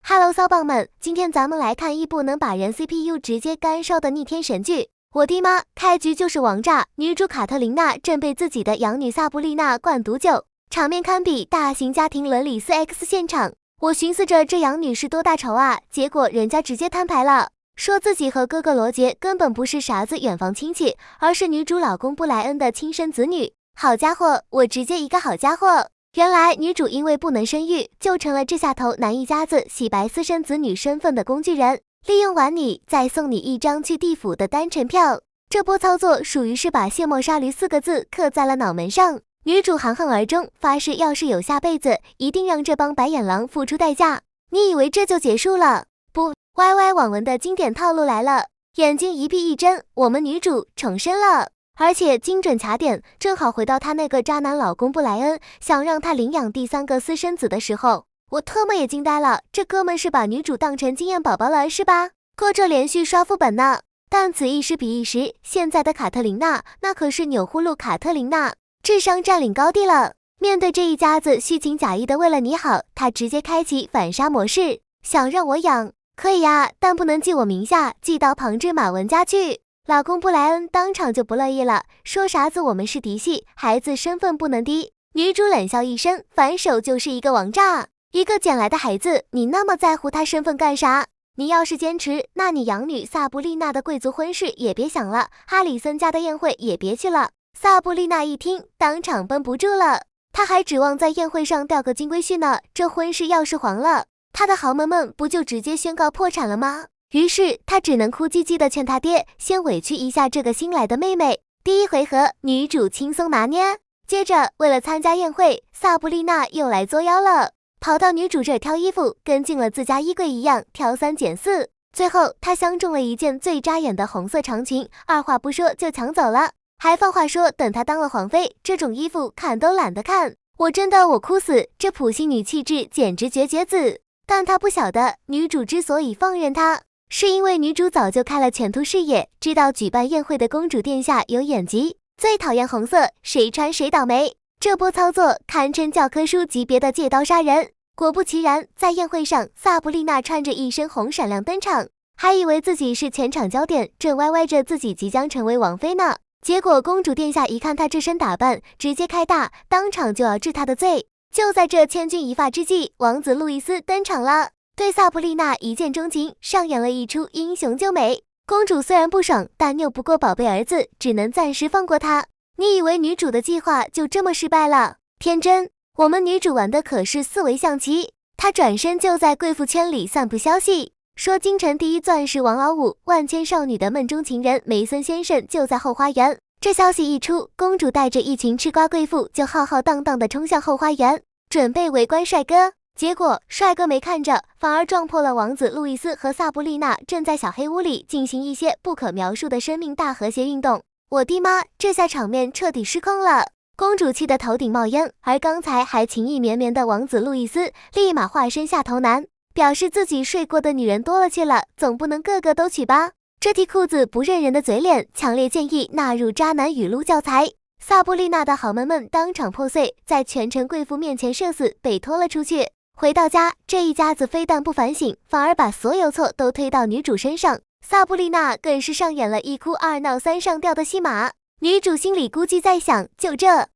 Hello， 骚棒们，今天咱们来看一部能把人 CPU 直接干烧的逆天神剧。我的妈，开局就是王炸，女主卡特琳娜正被自己的养女萨布丽娜灌毒酒，场面堪比大型家庭伦理 4X 现场。我寻思着这养女是多大仇啊，结果人家直接摊牌了，说自己和哥哥罗杰根本不是啥子远房亲戚，而是女主老公布莱恩的亲生子女。好家伙，我直接一个好家伙！原来女主因为不能生育，就成了这下头男一家子洗白私生子女身份的工具人，利用完你再送你一张去地府的单程票。这波操作属于是把卸磨杀驴4个字刻在了脑门上。女主含恨而终，发誓要是有下辈子，一定让这帮白眼狼付出代价。你以为这就结束了？不，YY 网文的经典套路来了，眼睛一闭一睁，我们女主重生了。而且精准卡点，正好回到她那个渣男老公布莱恩想让她领养第3个私生子的时候，我特么也惊呆了，这哥们是把女主当成经验宝宝了是吧？过着连续刷副本呢。但此一时彼一时，现在的卡特琳娜那可是钮祜禄卡特琳娜，智商占领高地了。面对这一家子虚情假意的为了你好，她直接开启反杀模式，想让我养可以呀，但不能记我名下，记到旁支马文家去。老公布莱恩当场就不乐意了，说啥子我们是嫡系，孩子身份不能低。女主冷笑一声，反手就是一个王炸，一个捡来的孩子，你那么在乎他身份干啥？你要是坚持，那你养女萨布丽娜的贵族婚事也别想了，哈里森家的宴会也别去了。萨布丽娜一听，当场绷不住了，她还指望在宴会上钓个金龟婿呢，这婚事要是黄了，她的豪门们不就直接宣告破产了吗？于是他只能哭唧唧地劝他爹先委屈一下这个新来的妹妹。第一回合女主轻松拿捏，接着为了参加宴会，萨布丽娜又来作妖了，跑到女主这儿挑衣服，跟进了自家衣柜一样挑3拣4，最后她相中了一件最扎眼的红色长裙，二话不说就抢走了，还放话说等她当了皇妃，这种衣服看都懒得看。我哭死，这普信女气质简直绝子。但她不晓得，女主之所以放任她，是因为女主早就开了前途视野，知道举办宴会的公主殿下有眼疾，最讨厌红色，谁穿谁倒霉。这波操作堪称教科书级别的借刀杀人。果不其然，在宴会上，萨布丽娜穿着一身红闪亮登场，还以为自己是全场焦点，正歪歪着自己即将成为王妃呢。结果公主殿下一看她这身打扮，直接开大，当场就要治她的罪。就在这千钧一发之际，王子路易斯登场了，对萨布丽娜一见钟情，上演了一出英雄救美。公主虽然不爽，但拗不过宝贝儿子，只能暂时放过他。你以为女主的计划就这么失败了？天真，我们女主玩的可是4维象棋。她转身就在贵妇圈里散布消息，说京城第一钻石王老五，万千少女的梦中情人梅森先生就在后花园。这消息一出，公主带着一群吃瓜贵妇就浩浩荡荡地冲向后花园，准备围观帅哥。结果帅哥没看着，反而撞破了王子路易斯和萨布丽娜正在小黑屋里进行一些不可描述的生命大和谐运动。我的妈，这下场面彻底失控了，公主气得头顶冒烟，而刚才还情意绵绵的王子路易斯立马化身下头男，表示自己睡过的女人多了去了，总不能个个都娶吧。这题裤子不认人的嘴脸，强烈建议纳入渣男语录教材。萨布丽娜的豪门们当场破碎，在全城贵妇面前社死，被拖了出去。回到家，这一家子非但不反省，反而把所有错都推到女主身上。萨布丽娜更是上演了一哭2闹3上吊的戏码。女主心里估计在想，就这，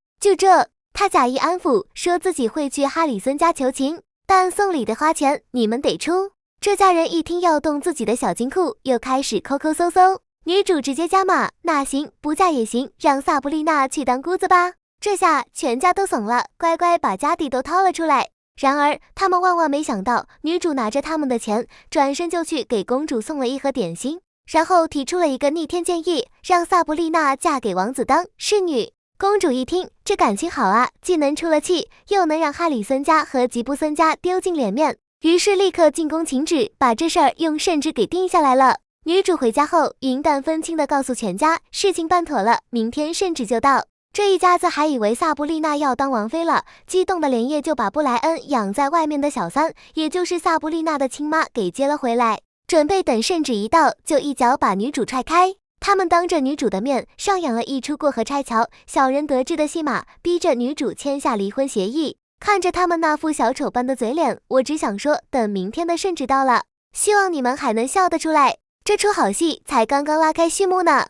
她假意安抚，说自己会去哈里森家求情，但送礼的花钱你们得出。这家人一听要动自己的小金库，又开始抠抠搜搜。女主直接加码，那行，不嫁也行，让萨布丽娜去当姑子吧。这下全家都怂了，乖乖把家底都掏了出来。然而他们万万没想到，女主拿着他们的钱，转身就去给公主送了一盒点心，然后提出了一个逆天建议，让萨布丽娜嫁给王子当侍女。公主一听，这感情好啊，既能出了气，又能让哈里森家和吉布森家丢尽脸面，于是立刻进宫请旨，把这事儿用圣旨给定下来了。女主回家后，云淡风轻地告诉全家，事情办妥了，明天圣旨就到。这一家子还以为萨布丽娜要当王妃了，激动的连夜就把布莱恩养在外面的小三，也就是萨布丽娜的亲妈给接了回来，准备等圣旨一到，就一脚把女主踹开。他们当着女主的面上演了一出过河拆桥、小人得志的戏码，逼着女主签下离婚协议。看着他们那副小丑般的嘴脸，我只想说，等明天的圣旨到了，希望你们还能笑得出来。这出好戏才刚刚拉开序幕呢。